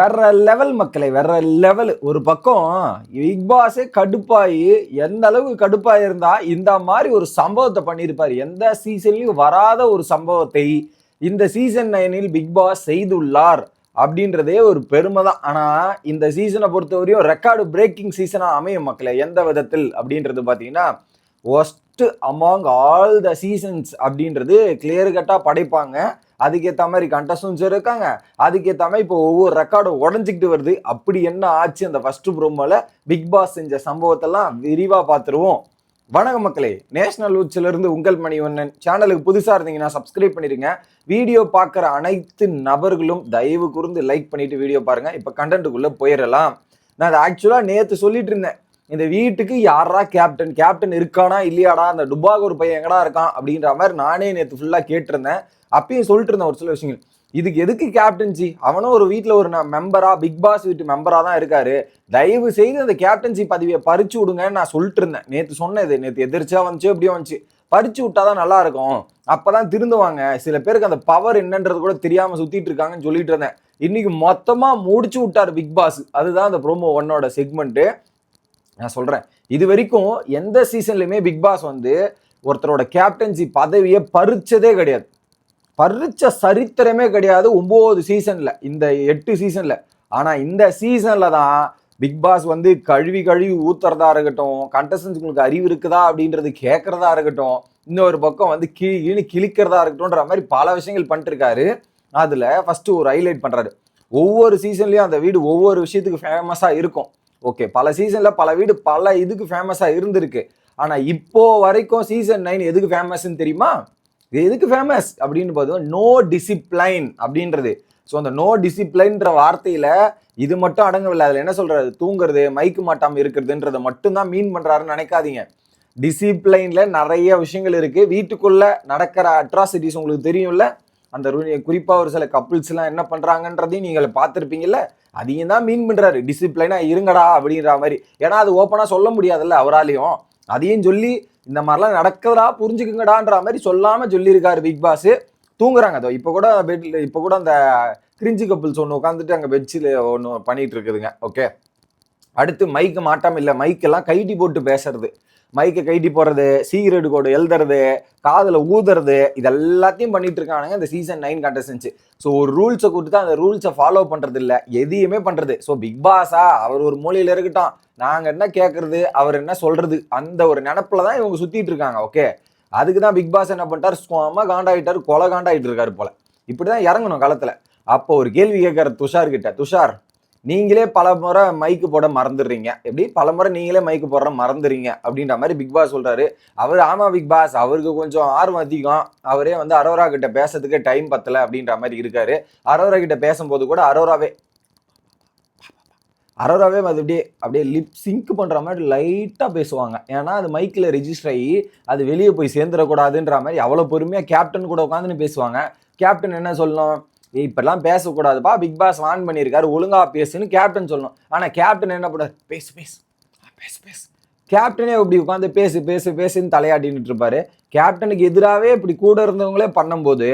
வேற லெவல் மக்களை, வேற லெவல். ஒரு பக்கம் பிக் பாஸே கடுப்பாயி, எந்த அளவுக்கு கடுப்பாயி இருந்தா இந்த மாதிரி ஒரு சம்பவத்தை பண்ணியிருப்பாரு. எந்த சீசன்லயும் வராத ஒரு சம்பவத்தை இந்த சீசன் 9 பிக் பாஸ் செய்துள்ளார் அப்படின்றதே ஒரு பெருமை தான். ஆனா இந்த சீசனை பொறுத்தவரையும் ரெக்கார்டு பிரேக்கிங் சீசனா அமையும் மக்களே. எந்த விதத்தில் அப்படின்றது பாத்தீங்கன்னா worst among all the seasons அப்படின்றது கிளியர் கட்டா படைப்பாங்க. அதுக்கேற்ற மாதிரி கண்டஸ்டன்ஸ் இருக்காங்க. அதுக்கேற்ற மாதிரி இப்போ ஒவ்வொரு ரெக்கார்டும் உடஞ்சிக்கிட்டு வருது. அப்படி என்ன ஆச்சு அந்த ஃபர்ஸ்ட் ப்ரோமோல பிக் பாஸ் செஞ்ச சம்பவத்தெல்லாம் விரிவா பார்த்துருவோம். வணக்கம் மக்களே, நேஷனல் உட்ஸ்ல இருந்து உங்கள் மணிவண்ணன். சேனலுக்கு புதுசா இருந்தீங்கன்னா சப்ஸ்கிரைப் பண்ணிருங்க. வீடியோ பார்க்குற அனைத்து நபர்களும் தயவு கூர்ந்து லைக் பண்ணிட்டு வீடியோ பாருங்க. இப்போ கண்டென்ட்டுக்குள்ள போயிடலாம். நான் அதை ஆக்சுவலா நேற்று சொல்லிட்டு இருந்தேன். இந்த வீட்டுக்கு யாரா கேப்டன், கேப்டன் இருக்கானா இல்லையாடா, அந்த டுபாக் ஒரு பையன் எங்கடா இருக்கான் அப்படின்ற மாதிரி நானே நேற்று ஃபுல்லா கேட்டிருந்தேன். அப்பயும் சொல்லிட்டு இருந்தேன் ஒரு சில விஷயங்கள். இதுக்கு எதுக்கு கேப்டன்சி? அவனும் ஒரு வீட்டில் ஒரு மெம்பரா, பிக் பாஸ் வீட்டு மெம்பரா தான் இருக்காரு. தயவு செய்து அந்த கேப்டன்சி பதவியை பறிச்சு விடுங்கன்னு நான் சொல்லிட்டு இருந்தேன். நேற்று சொன்னது, நேற்று எதிர்ச்சியா வந்துச்சு, எப்படியும் வந்துச்சு. பறிச்சு விட்டாதான் நல்லா இருக்கும், அப்பதான் திருந்துவாங்க. சில பேருக்கு அந்த பவர் என்னன்றது கூட தெரியாம சுத்திட்டு இருக்காங்கன்னு சொல்லிட்டு இருந்தேன். இன்னைக்கு மொத்தமா முடிச்சு விட்டாரு பிக் பாஸ். அதுதான் அந்த ப்ரோமோ 1ஓட செக்மெண்ட். நான் சொல்றேன், இது வரைக்கும் எந்த சீசன்லயுமே பிக் பாஸ் ஒருத்தரோட கேப்டன்சி பதவியை பறிச்சதே கிடையாது. பறிச்ச சரித்திரமே கிடையாது 9 சீசன்ல, இந்த 8 சீசன்ல. ஆனா இந்த சீசன்ல தான் பிக் பாஸ் கழுவி கழுவி ஊத்துறதா இருக்கட்டும், கண்டஸ்டன்ஸ்களுக்கு அறிவு இருக்குதா அப்படின்றது கேட்கறதா இருக்கட்டும், இன்னொரு பக்கம் கிழிக்கிறதா இருக்கட்டும்ன்ற மாதிரி பல விஷயங்கள் பண்ணிட்டு இருக்காரு. அதுல ஃபர்ஸ்ட் ஒரு ஹைலைட் பண்றாரு. ஒவ்வொரு சீசன்லயும் அந்த வீடு ஒவ்வொரு விஷயத்துக்கு ஃபேமஸா இருக்கும். ஓகே, பல சீசன்ல பல வீடு பல இதுக்கு ஃபேமஸா இருந்திருக்கு. ஆனா இப்போ வரைக்கும் சீசன் 9 எதுக்கு ஃபேமஸ்ன்னு தெரியுமா? எதுக்கு ஃபேமஸ் அப்படின்னு பார்த்தோம், நோ டிசிப்ளைன் அப்படின்றது. ஸோ அந்த நோ டிசிப்ளைன்ற வார்த்தையில இது மட்டும் அடங்கவில்லை. அதில் என்ன சொல்றாரு, தூங்குறது, மைக்கு மாட்டாம இருக்கிறதுன்றதை மட்டும்தான் மீன் பண்றாருன்னு நினைக்காதீங்க. டிசிப்ளைன்ல நிறைய விஷயங்கள் இருக்கு. வீட்டுக்குள்ள நடக்கிற அட்ராசிட்டிஸ் உங்களுக்கு தெரியும்ல. அந்த குறிப்பா ஒரு சில கப்புள்ஸ் எல்லாம் என்ன பண்றாங்கன்றதையும் நீங்க பார்த்துருப்பீங்கல்ல. அதையும் தான் மீன் பண்றாரு, டிசிப்ளைனா இருங்கடா அப்படின்ற மாதிரி. ஏன்னா அது ஓப்பனா சொல்ல முடியாதுல்ல அவராலையும். அதையும் சொல்லி இந்த மாதிரிலாம் நடக்கிறதா புரிஞ்சுக்குங்கடான்ற மாதிரி சொல்லாம சொல்லியிருக்காரு பிக் பாஸ். தூங்குறாங்க. அதோ இப்போ கூட அந்த கிரிஞ்சி கப்புள்ஸ் ஒன்று உட்காந்துட்டு அங்கே பெட்ஷில் ஒன்று பண்ணிட்டு இருக்குதுங்க. ஓகே, அடுத்து மைக்கு மாட்டாம இல்லை, மைக்கெல்லாம் கைட்டி போட்டு பேசுறது, மைக்கை கைட்டி போடுறது, சீக்ரெட் கோடு எழுதுறது, காதில் ஊதுறது, இது எல்லாத்தையும் பண்ணிட்டு இருக்கானுங்க இந்த சீசன் 9 கண்டஸ்டன்ஸ். ஸோ ஒரு ரூல்ஸை கொடுத்து அந்த ரூல்ஸை ஃபாலோ பண்றது இல்லை, எதையுமே பண்றது. ஸோ பிக் பாஸா அவர் ஒரு மூலையில இருக்கட்டும், நாங்க என்ன கேட்கறது, அவர் என்ன சொல்றது, அந்த ஒரு நினப்புல தான் இவங்க சுத்திட்டு இருக்காங்க. ஓகே, அதுக்கு தான் பிக் பாஸ் என்ன பண்ணிட்டாரு, சும்மா காண்டாயிட்டாரு, கொலை காண்டாயிட்டு இருக்காரு போல. இப்படிதான் இறங்கணும் களத்துல. அப்போ ஒரு கேள்வி கேட்கற துஷார் கிட்ட, துஷார் நீங்களே பல முறை மைக்கு போட மறந்துடுறீங்க, எப்படி பல முறை நீங்களே மைக்கு போடுற மறந்துறீங்க அப்படின்ற மாதிரி பிக் பாஸ் சொல்றாரு. அவர் ஆமா பிக் பாஸ், அவருக்கு கொஞ்சம் ஆர்வம் அதிகம், அவரே அரோரா கிட்ட பேசுறதுக்கு டைம் பத்தல அப்படின்ற மாதிரி இருக்காரு. அரோரா கிட்ட பேசும்போது கூட அரோராவே அது அப்படியே லிப் சிங்க் பண்ற மாதிரி லைட்டா பேசுவாங்க. ஏன்னா அது மைக்கில் ரெஜிஸ்டர் ஆகி அது வெளியே போய் சேர்ந்துடக்கூடாதுன்ற மாதிரி அவ்வளவு பொறுமையா கேப்டன் கூட உட்காந்துன்னு பேசுவாங்க. கேப்டன் என்ன சொல்லணும், இப்பெல்லாம் பேசக்கூடாதுப்பா, பிக் பாஸ் வான் பண்ணியிருக்காரு, ஒழுங்கா பேசுன்னு கேப்டன் சொல்லணும். ஆனா கேப்டன் என்ன பண்ணாரு, பேசு பேசு பேசு பேசு. கேப்டனே இப்படி உட்காந்து பேசு பேசு பேசுன்னு தலையாட்டின்னு இருப்பாரு. கேப்டனுக்கு எதிராகவே இப்படி கூட இருந்தவங்களே பண்ணும்போது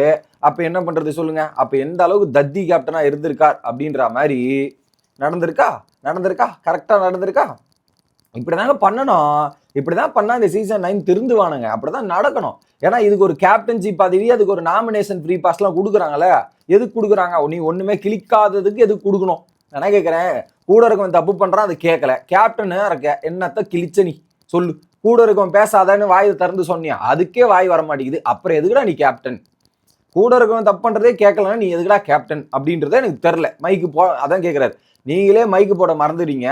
அப்ப என்ன பண்றது சொல்லுங்க. அப்ப எந்த அளவுக்கு தத்தி கேப்டனா இருந்திருக்கார் அப்படின்ற மாதிரி நடந்திருக்கா கரெக்டா நடந்திருக்கா. இப்படிதாங்க பண்ணணும். இப்படிதான் பண்ணா இந்த சீசன் 9 திருந்துவானுங்க. அப்படிதான் நடக்கணும். ஏன்னா இதுக்கு ஒரு கேப்டன்சி பதவி, அதுக்கு ஒரு நாமினேஷன் ஃப்ரீ பாஸ் எல்லாம் கொடுக்குறாங்கல்ல. எதுக்கு கொடுக்குறாங்க? நீ ஒண்ணுமே கிளிக்காததுக்கு எதுக்கு கொடுக்கணும்? நான் கேட்கிறேன். கூட இருக்கவன் தப்பு பண்றான், அது கேட்கல. கேப்டனு இருக்க என்னத்த கிழிச்ச நீ சொல்லு. கூட இருக்கவன் பேசாதன்னு வாயை திறந்து சொன்னியா, அதுக்கே வாய் வர மாட்டேங்குது. அப்புறம் எதுக்குடா நீ கேப்டன்? கூட இருக்கவன் தப்பு பண்றதே கேட்கலன்னா நீ எதுக்குடா கேப்டன் அப்படின்றத எனக்கு தெரியல. மைக்கு அதான் கேட்கிறாரு. நீங்களே மைக்கு போட மறந்துடுறீங்க,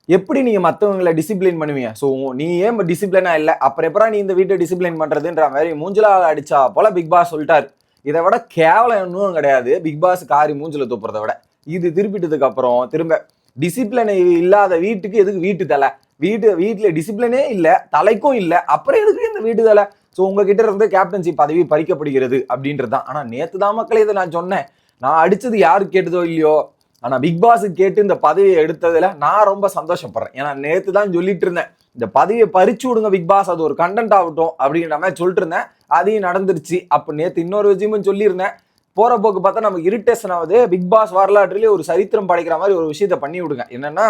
எப்படி நீங்க மற்றவங்களை டிசிப்ளின் பண்ணுவீங்க? ஸோ நீ ஏன் டிசிப்ளினா இல்லை, அப்புறம் எப்படா நீ இந்த வீட்டை டிசிப்ளின் பண்றதுன்ற மாதிரி மூஞ்சிலா அடிச்சா போல பிக் பாஸ் சொல்லிட்டாரு. இதை விட கேவலம் இன்னும் கிடையாது பிக் பாஸ் காரி மூஞ்சில தூப்புறதை விட. இது திருப்பிட்டதுக்கு அப்புறம் திரும்ப டிசிப்ளின் இல்லாத வீட்டுக்கு எதுக்கு வீட்டு தலை? வீட்டுல டிசிப்ளினே இல்லை, தலைக்கும் இல்லை, அப்புறம் எதுக்கு இந்த வீட்டு தலை? ஸோ உங்ககிட்ட இருந்து கேப்டன்சி பதவி பறிக்கப்படுகிறது அப்படின்றது தான். ஆனா நேத்து தான் மக்களே இதை நான் சொன்னேன். நான் அடிச்சது யாரு கேட்டதோ இல்லையோ, ஆனா பிக் பாஸ் கேட்டு இந்த பதவியை எடுத்ததுல நான் ரொம்ப சந்தோஷப்படுறேன். ஏன்னா நேத்து தான் சொல்லிட்டு இருந்தேன், இந்த பதவியை பறிச்சு விடுங்க பிக் பாஸ், அது ஒரு கண்டென்ட் ஆகட்டும் அப்படின்ற மாதிரி சொல்லிட்டு இருந்தேன். அதையும் நடந்துருச்சு. அப்ப நேத்து இன்னொரு விஷயமும் சொல்லியிருந்தேன், போற போக்கு பார்த்தா நமக்கு இரிட்டேஷன் ஆகுது. பிக் பாஸ் வரலாற்றிலே ஒரு சரித்திரம் படைக்கிற மாதிரி ஒரு விஷயத்த பண்ணி விடுங்க. என்னன்னா,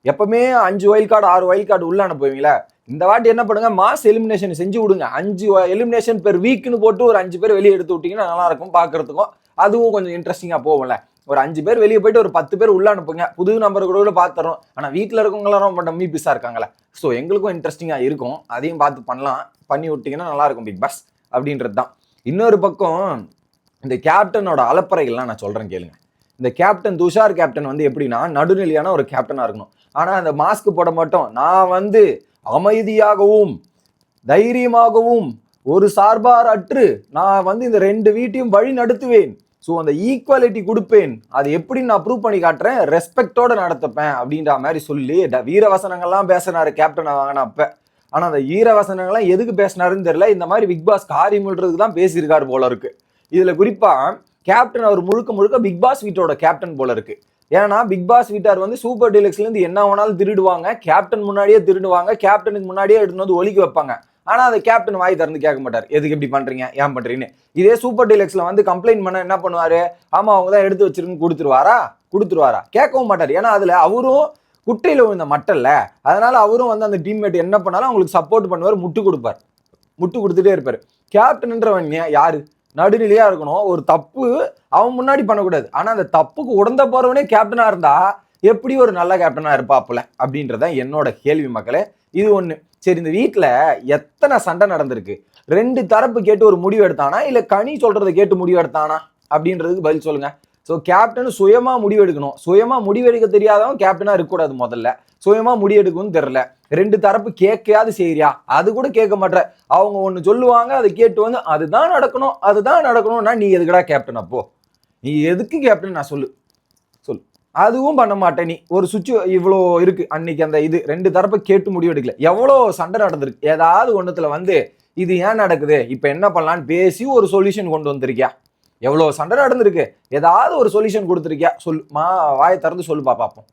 எப்பவுமே 5 வைல்ட் கார்டு 6 வைல்ட் கார்டு உள்ள அனுப்புவீங்களா, இந்த வாட்டி என்ன பண்ணுங்க, மாஸ் எலிமினேஷன் செஞ்சு விடுங்க. 5 எலிமினேஷன் பெர் வீக்னு போட்டு ஒரு 5 பேர் வெளியே எடுத்து விட்டீங்கன்னா நல்லா இருக்கும் பாக்குறதுக்கும். அதுவும் கொஞ்சம் இன்ட்ரெஸ்டிங்கா போகும்ல. ஒரு 5 பேர் வெளியே போயிட்டு ஒரு 10 பேர் உள்ள அனுப்புங்க. புது நம்பர் கூட பாத்துறோம். ஆனா வீட்டுல இருக்கவங்க எல்லாம் ரொம்ப டம்மி பீஸா இருக்காங்களே. ஸோ எங்களுக்கும் இன்ட்ரெஸ்டிங்கா இருக்கும். அதையும் பார்த்து பண்ணலாம். பண்ணி விட்டீங்கன்னா நல்லா இருக்கும் பிக் பாஸ் அப்படின்றது தான். இன்னொரு பக்கம் இந்த கேப்டனோட அலப்பறைகள்லாம் நான் சொல்றேன் கேளுங்க. இந்த கேப்டன் துஷார் கேப்டன் வந்து எப்படின்னா நடுநிலையான ஒரு கேப்டனா இருக்கணும். ஆனா அந்த மாஸ்க் போட மாட்டோம். நான் வந்து அமைதியாகவும் தைரியமாகவும் ஒரு சார்பாரற்று நான் வந்து இந்த 2 வீட்டையும் வழி நடத்துவேன். ஸோ அந்த ஈக்குவாலிட்டி கொடுப்பேன். அது எப்படி நான் ப்ரூவ் பண்ணி காட்டுறேன், ரெஸ்பெக்டோட நடத்தப்பேன் அப்படின்ற மாதிரி சொல்லி வீரவசனங்கள்லாம் பேசினாரு கேப்டன் வாங்கின அப்ப. ஆனா அந்த வீரவசனங்கள்லாம் எதுக்கு பேசினாருன்னு தெரியல. இந்த மாதிரி பிக் பாஸ் காரியமுள்றதுக்கு தான் பேசியிருக்காரு போல இருக்கு. இதுல குறிப்பா கேப்டன் அவர் முழுக்க முழுக்க பிக் பாஸ் வீட்டோட கேப்டன் போல இருக்கு. ஏன்னா பிக் பாஸ் வீட்டார் வந்து சூப்பர் டீலக்ஸ்ல இருந்து என்ன வேணாலும் திருடுவாங்க, கேப்டன் முன்னாடியே திருடுவாங்க, கேப்டனுக்கு முன்னாடியே எடுத்து வந்து ஒலிக்க வைப்பாங்க. ஆனா அதை கேப்டன் வாய் திறந்து கேட்க மாட்டார். எதுக்கு இப்படி பண்றீங்க, ஏன் பண்றீங்கன்னு. இதே சூப்பர் டீலக்ஸ்ல வந்து கம்ப்ளைண்ட் பண்ண என்ன பண்ணுவாரு, ஆமா அவங்க தான் எடுத்து வச்சிருக்குன்னு கொடுத்துருவாரா, கேட்கவும் மாட்டார். ஏன்னா அதுல அவரும் குட்டையில விழுந்த மட்டல்ல, அதனால அவரும் வந்து அந்த டீம்மேட் என்ன பண்ணாலும் அவங்களுக்கு சப்போர்ட் பண்ணுவார், முட்டு கொடுத்துட்டே இருப்பாரு. கேப்டன்ன்றவன் யாரு, நடுநிலையா இருக்கணும். ஒரு தப்பு அவன் முன்னாடி பண்ணக்கூடாது. ஆனா அந்த தப்புக்கு உடந்த போறவனே கேப்டனா இருந்தா எப்படி ஒரு நல்ல கேப்டனா இருப்பாப்புல அப்படின்றத என்னோட கேள்வி மக்களே. இது ஒண்ணு. சரி, இந்த வீட்டுல எத்தனை சண்டை நடந்திருக்கு, 2 தரப்பு கேட்டு ஒரு முடிவு எடுத்தானா இல்ல கனி சொல்றதை கேட்டு முடிவு எடுத்தானா அப்படின்றதுக்கு பதில் சொல்லுங்க. ஸோ கேப்டன் சுயமா முடிவு எடுக்கணும். சுயமா முடிவெடுக்க தெரியாதவன் கேப்டனா இருக்கக்கூடாது. முதல்ல சுயமா முடிவெடுக்கணும்னு தெரியல. 2 தரப்பு கேட்கையாவது செய்யறியா, அது கூட கேட்க மாட்டேற. அவங்க ஒண்ணு சொல்லுவாங்க, அதை கேட்டு வந்து அதுதான் நடக்கணும்னா நீ எதுக்குடா கேப்டன்? அப்போ நீ எதுக்கு கேப்டன் நான் சொல்லு. அதுவும் பண்ண மாட்டேன். நீ ஒரு இவ்வளோ இருக்கு அன்னைக்கு அந்த இது 2 தரப்பை கேட்டு முடிவு எடுக்கல. எவ்வளோ சண்டை நடந்திருக்கு. ஏதாவது ஒண்ணுத்துல வந்து இது ஏன் நடக்குது, இப்ப என்ன பண்ணலான்னு பேசி ஒரு சொல்யூஷன் கொண்டு வந்திருக்கியா? எவ்வளவு சண்டை நடந்திருக்கு, ஏதாவது ஒரு சொல்யூஷன் கொடுத்துருக்கியா? வாயை திறந்து சொல்லு பாப்போம்.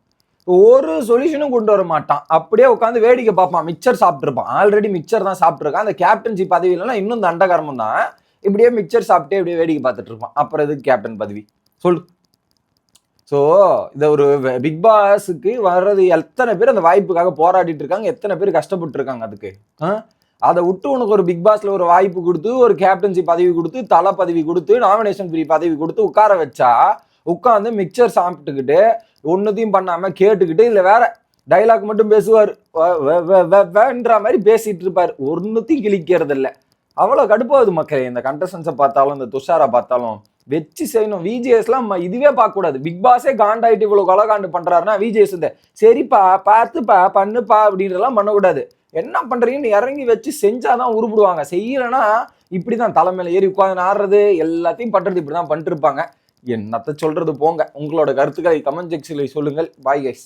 ஒரு சொல்யூஷனும் கொண்டு வர மாட்டான். அப்படியே உட்காந்து வேடிக்கை பார்ப்பான். மிக்சர் சாப்பிட்டு இருப்பான். ஆல்ரெடி மிக்சர் தான் சாப்பிட்டு இருக்கான். அந்த கேப்டன்சி பதவி இல்லைன்னா இன்னும் இந்த அண்டகரமும் தான். இப்படியே மிக்சர் சாப்பிட்டே இப்படியே வேடிக்கை பார்த்துட்டு இருப்பான். அப்புறம் எதுக்கு கேப்டன் பதவி சொல்லு. ஸோ இந்த ஒரு பிக் பாஸுக்கு வர்றது எத்தனை பேர் அந்த வாய்ப்புக்காக போராடிட்டு இருக்காங்க, எத்தனை பேர் கஷ்டப்பட்டு இருக்காங்க அதுக்கு. அதை விட்டு உனக்கு ஒரு பிக் பாஸ்ல ஒரு வாய்ப்பு கொடுத்து, ஒரு கேப்டன்சி பதவி கொடுத்து, தலை பதவி கொடுத்து, நாமினேஷன் ஃப்ரீ பதவி கொடுத்து உட்கார வச்சா உட்காந்து மிக்சர் சாப்பிட்டுக்கிட்டு ஒன்னுத்தையும் பண்ணாம கேட்டுக்கிட்டு இல்ல வேற டைலாக் மட்டும் பேசுவார், மாதிரி பேசிட்டு இருப்பாரு. ஒன்னுத்தையும் கிழிக்கிறது இல்லை. அவ்வளவு கடுப்பாகுது மக்களே. இந்த கண்டஸ்டன்ஸை பார்த்தாலும் இந்த துஷாரா பார்த்தாலும் வச்சு செய்யணும். விஜேஎஸ் எல்லாம் இதுவே பார்க்க கூடாது. பிக் பாஸே காண்டாயிட்டு இவ்வளவு கொலகாண்டு பண்றாருன்னா விஜேஎஸ் சரிப்பா பார்த்துப்பா பண்ணுப்பா அப்படின்றதெல்லாம் பண்ணக்கூடாது. என்ன பண்றீங்கன்னு இறங்கி வச்சு செஞ்சாதான் உருப்பிடுவாங்க. செய்யலன்னா இப்படிதான் தலைமையில ஏறி உட்காந்து ஆடுறது எல்லாத்தையும் பண்றது இப்படிதான் பண்ணிட்டு இருப்பாங்க. என்னத்த சொல்றது போங்க. உங்களோட கருத்துக்களை கமெண்ட் செக்ஷன்ல சொல்லுங்கள். Bye guys.